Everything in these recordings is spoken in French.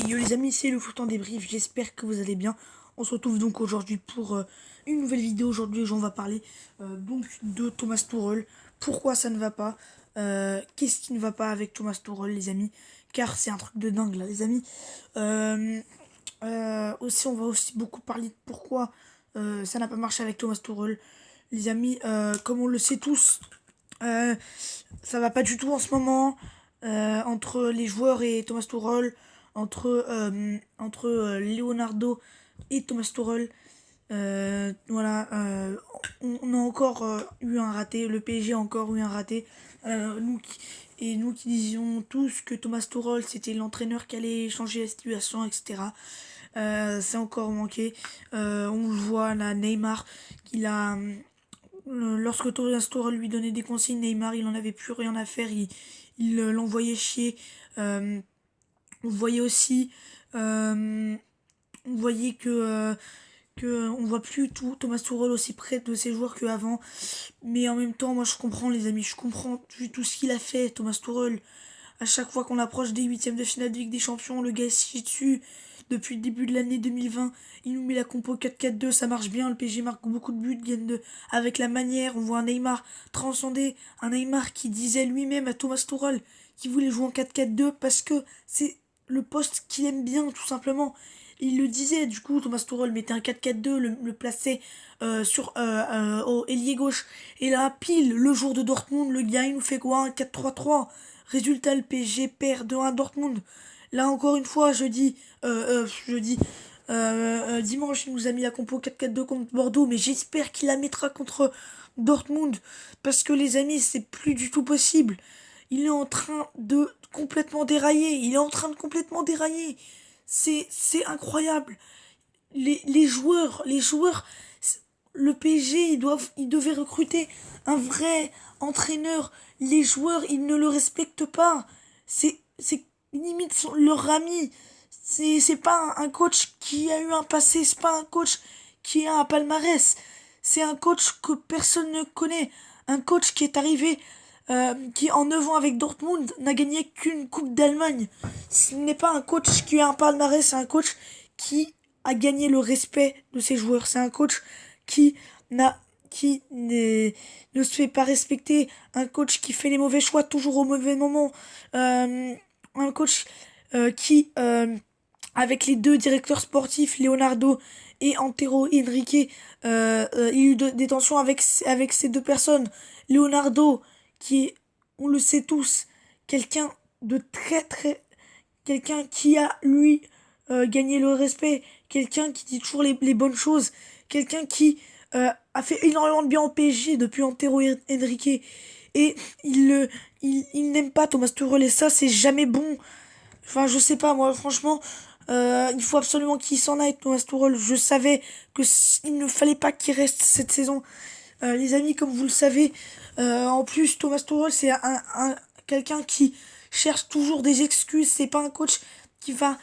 Et yo les amis, c'est le foot en débrief, j'espère que vous allez bien. On se retrouve donc aujourd'hui pour une nouvelle vidéo. Aujourd'hui, on va parler donc de Thomas Tuchel. Pourquoi ça ne va pas, qu'est-ce qui ne va pas avec Thomas Tuchel, les amis. Car c'est un truc de dingue là, les amis. Aussi, on va aussi beaucoup parler de pourquoi ça n'a pas marché avec Thomas Tuchel. Les amis, comme on le sait tous, ça va pas du tout en ce moment entre les joueurs et Thomas Tuchel, entre Leonardo et Thomas Tuchel. Voilà, on a encore eu un raté, le PSG a encore eu un raté. Nous qui disions tous que Thomas Tuchel c'était l'entraîneur qui allait changer la situation, etc. C'est encore manqué. On le voit là, Neymar, qu'il a lorsque Thomas Tuchel lui donnait des consignes, Neymar il en avait plus rien à faire, il l'envoyait chier. On voyait aussi, on voyait que on voit plus tout Thomas Tuchel aussi près de ses joueurs qu'avant. Mais en même temps, moi je comprends les amis, je comprends vu tout ce qu'il a fait Thomas Tuchel. À chaque fois qu'on approche des huitièmes de finale de Ligue des Champions, le gars il se chie dessus. Depuis le début de l'année 2020, il nous met la compo 4-4-2, ça marche bien, le PSG marque beaucoup de buts, gagne avec la manière, on voit un Neymar transcender, un Neymar qui disait lui-même à Thomas Tuchel qu'il voulait jouer en 4-4-2 parce que c'est le poste qu'il aime bien tout simplement. Il le disait, du coup Thomas Tuchel mettait un 4-4-2, le plaçait au ailier gauche. Et là, pile, le jour de Dortmund, le gars il nous fait quoi, un 4-3-3. Résultat, le PSG perd 2-1 à Dortmund. Là, encore une fois, dimanche, il nous a mis la compo 4-4-2 contre Bordeaux, mais j'espère qu'il la mettra contre Dortmund, parce que les amis, c'est plus du tout possible. Il est en train de complètement dérailler, c'est incroyable. Les joueurs, le PSG, ils devaient recruter un vrai entraîneur. Les joueurs, ils ne le respectent pas. C'est limite leur ami. C'est pas un coach qui a eu un passé, c'est pas un coach qui a un palmarès. C'est un coach que personne ne connaît. Un coach qui est arrivé, qui en 9 ans avec Dortmund n'a gagné qu'une Coupe d'Allemagne. Ce n'est pas un coach qui a un palmarès, c'est un coach qui a gagné le respect de ses joueurs. C'est un coach qui n'a qui ne se fait pas respecter, un coach qui fait les mauvais choix toujours au mauvais moment, un coach qui, avec les deux directeurs sportifs, Leonardo et Antero Henrique, il y a eu des tensions avec ces deux personnes. Leonardo, qui est, on le sait tous, quelqu'un de quelqu'un qui a, lui, gagné le respect, quelqu'un qui dit toujours les bonnes choses, quelqu'un qui a fait énormément de bien au PSG depuis Antero Henrique. Et il n'aime pas Thomas Tuchel et ça, c'est jamais bon. Enfin, je sais pas, moi, franchement, il faut absolument qu'il s'en aille, Thomas Tuchel. Je savais il ne fallait pas qu'il reste cette saison. Les amis, comme vous le savez, en plus, Thomas Tuchel, c'est quelqu'un qui cherche toujours des excuses. C'est pas un coach qui va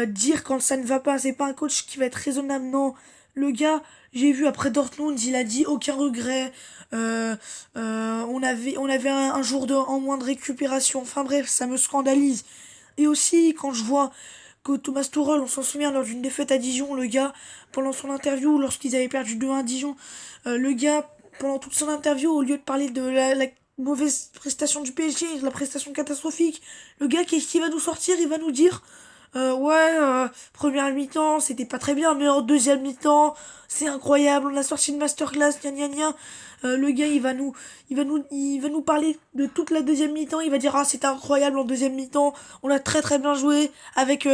dire quand ça ne va pas. C'est pas un coach qui va être raisonnable. Non, le gars, j'ai vu après Dortmund, il a dit aucun regret. On avait un jour en moins de récupération. Enfin bref, ça me scandalise. Et aussi, quand je vois que Thomas Tuchel, on s'en souvient, lors d'une défaite à Dijon, le gars, pendant son interview, lorsqu'ils avaient perdu 2-1 à Dijon, le gars, pendant toute son interview, au lieu de parler de la mauvaise prestation du PSG, la prestation catastrophique, le gars, qu'est-ce qu'il va nous sortir? Il va nous dire, première mi-temps, c'était pas très bien, mais en deuxième mi-temps, c'est incroyable, on a sorti une masterclass, gna gna gna. Le gars, il va nous parler de toute la deuxième mi-temps. Il va dire, ah, c'était incroyable en deuxième mi-temps. On a très très bien joué avec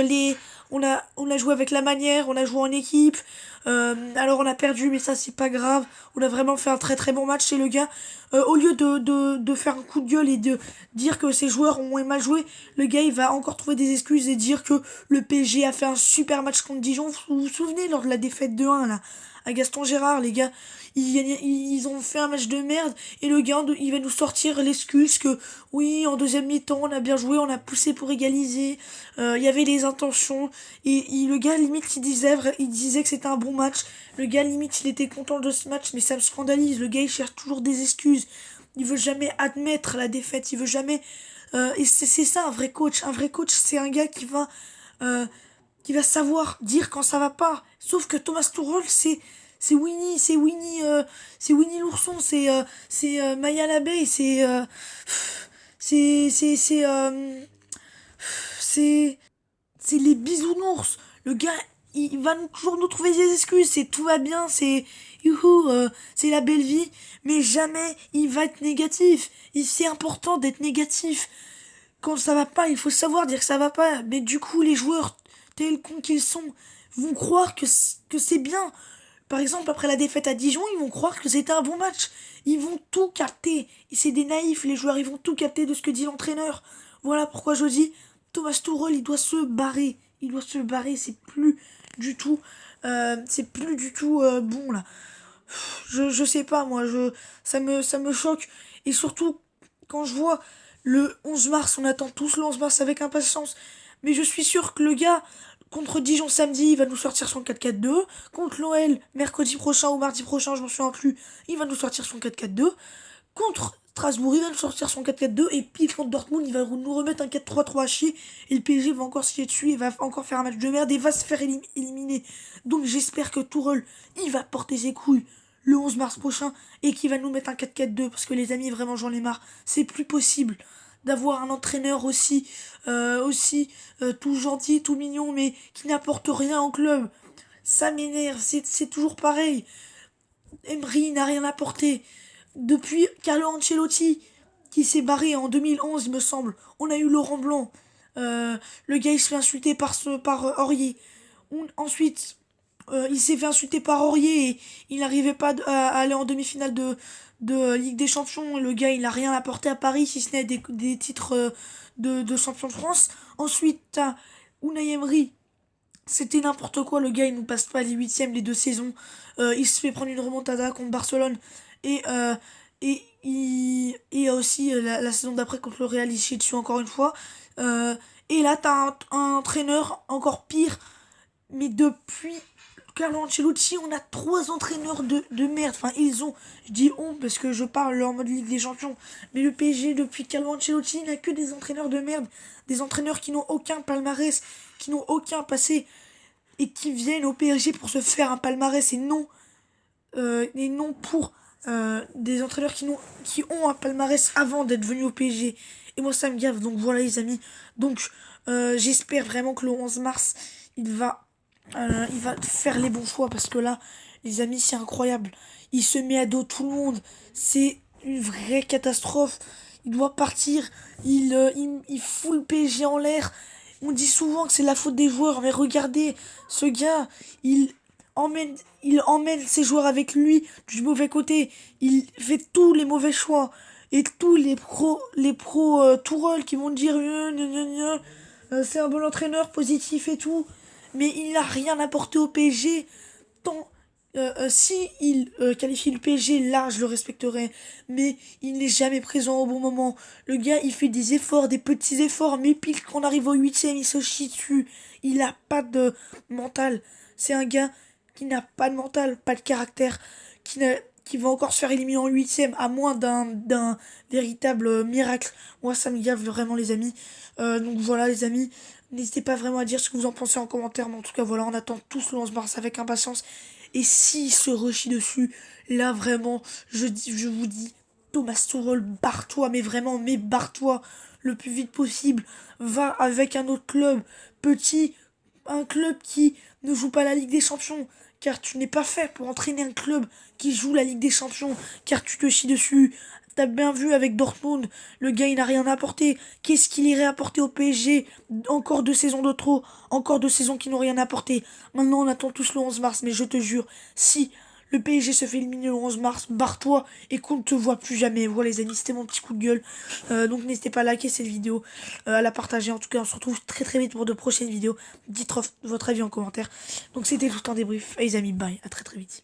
on a joué avec la manière, on a joué en équipe. Alors on a perdu, mais ça c'est pas grave. On a vraiment fait un très très bon match chez le gars. Au lieu de faire un coup de gueule et de dire que ses joueurs ont mal joué, le gars il va encore trouver des excuses et dire que le PSG a fait un super match contre Dijon. Vous vous souvenez lors de la défaite 2-1 là, à Gaston Gérard, les gars, ils ont fait un match de merde et le gars il va nous sortir l'excuse que oui, en deuxième mi-temps on a bien joué, on a poussé pour égaliser, il y avait les intentions et le gars limite il disait que c'était un bon match. Le gars limite il était content de ce match, mais ça me scandalise. Le gars il cherche toujours des excuses, il veut jamais admettre la défaite, il veut jamais et c'est ça un vrai coach. Un vrai coach, c'est un gars qui va qui va savoir dire quand ça va pas. Sauf que Thomas Tuchel, c'est Winnie l'ourson, c'est Maya l'abeille, c'est, c'est, c'est, euh, c'est, c'est les bisounours. Le gars, il va toujours nous trouver des excuses. C'est tout va bien, c'est youhou, c'est la belle vie. Mais jamais il va être négatif. Et c'est important d'être négatif. Quand ça va pas, il faut savoir dire que ça va pas. Mais du coup, les joueurs, tels cons qu'ils sont, vont croire que c'est bien. Par exemple, après la défaite à Dijon, ils vont croire que c'était un bon match. Ils vont tout capter. Et c'est des naïfs, les joueurs, ils vont tout capter de ce que dit l'entraîneur. Voilà pourquoi je dis, Thomas Tuchel, il doit se barrer. Il doit se barrer, c'est plus du tout bon là. Je sais pas moi, ça me choque. Et surtout, quand je vois le 11 mars, on attend tous le 11 mars avec impatience. Mais je suis sûr que le gars, contre Dijon samedi, il va nous sortir son 4-4-2. Contre l'OL, mercredi prochain ou mardi prochain, je m'en souviens plus, il va nous sortir son 4-4-2. Contre Strasbourg, il va nous sortir son 4-4-2. Et puis contre Dortmund, il va nous remettre un 4-3-3 à chier. Et le PSG va encore se chier dessus, il va encore faire un match de merde et va se faire éliminer. Donc j'espère que Tourelle, il va porter ses couilles le 11 mars prochain et qu'il va nous mettre un 4-4-2. Parce que les amis, vraiment, j'en ai marre. C'est plus possible d'avoir un entraîneur aussi tout gentil, tout mignon, mais qui n'apporte rien au club. Ça m'énerve, c'est toujours pareil. Emery n'a rien apporté. Depuis Carlo Ancelotti, qui s'est barré en 2011, il me semble, on a eu Laurent Blanc. Le gars, il se fait insulter par Aurier. Ensuite, il s'est fait insulter par Aurier et il n'arrivait pas à aller en demi-finale de Ligue des Champions. Le gars, il n'a rien apporté à Paris, si ce n'est des titres de champion de France. Ensuite, t'as Unai Emery. C'était n'importe quoi, le gars, il nous passe pas les huitièmes les deux saisons. Il se fait prendre une remontada contre Barcelone. Et aussi la saison d'après contre le Real, il chie dessus encore une fois. Et là, t'as un entraîneur encore pire. Mais depuis Carlo Ancelotti, on a trois entraîneurs de merde. Enfin, je dis on parce que je parle en mode Ligue des Champions. Mais le PSG, depuis Carlo Ancelotti, il n'a que des entraîneurs de merde. Des entraîneurs qui n'ont aucun palmarès, qui n'ont aucun passé. Et qui viennent au PSG pour se faire un palmarès et non pour des entraîneurs qui ont un palmarès avant d'être venus au PSG. Et moi, ça me gave. Donc voilà, les amis. Donc, j'espère vraiment que le 11 mars, il va faire les bons choix parce que là, les amis, c'est incroyable. Il se met à dos tout le monde. C'est une vraie catastrophe. Il doit partir. Il fout le PSG en l'air. On dit souvent que c'est la faute des joueurs, mais regardez, ce gars, emmène, il emmène ses joueurs avec lui du mauvais côté. Il fait tous les mauvais choix. Et tous les pros Tourelle qui vont dire c'est un bon entraîneur, positif et tout mais il n'a rien apporté au PSG. Tant, si il qualifie le PSG, là, je le respecterai. Mais il n'est jamais présent au bon moment. Le gars, il fait des efforts, des petits efforts, mais pile quand on arrive au huitième, il se chie dessus. Il n'a pas de mental. C'est un gars qui n'a pas de mental, pas de caractère, qui va encore se faire éliminer en huitième, à moins d'un véritable miracle. Moi, ça me gave vraiment, les amis. Donc voilà, les amis. N'hésitez pas vraiment à dire ce que vous en pensez en commentaire. Mais en tout cas, voilà, on attend tous le 11 mars avec impatience. Et s'il se rechie dessus, là, vraiment, je vous dis, Thomas Tuchel, barre-toi, mais vraiment, mais barre-toi le plus vite possible. Va avec un autre club, petit, un club qui ne joue pas la Ligue des Champions. Car tu n'es pas fait pour entraîner un club qui joue la Ligue des Champions. Car tu te chies dessus. T'as bien vu avec Dortmund, le gars il n'a rien apporté. Qu'est-ce qu'il irait apporter au PSG? Encore 2 saisons de trop, encore 2 saisons qui n'ont rien apporté. Maintenant on attend tous le 11 mars, mais je te jure, si le PSG se fait éliminer le 11 mars, barre-toi et qu'on ne te voit plus jamais. Voilà les amis, c'était mon petit coup de gueule. Donc n'hésitez pas à liker cette vidéo, à la partager. En tout cas on se retrouve très très vite pour de prochaines vidéos. Dites votre avis en commentaire. Donc c'était tout un débrief. Et les amis, bye, à très très vite.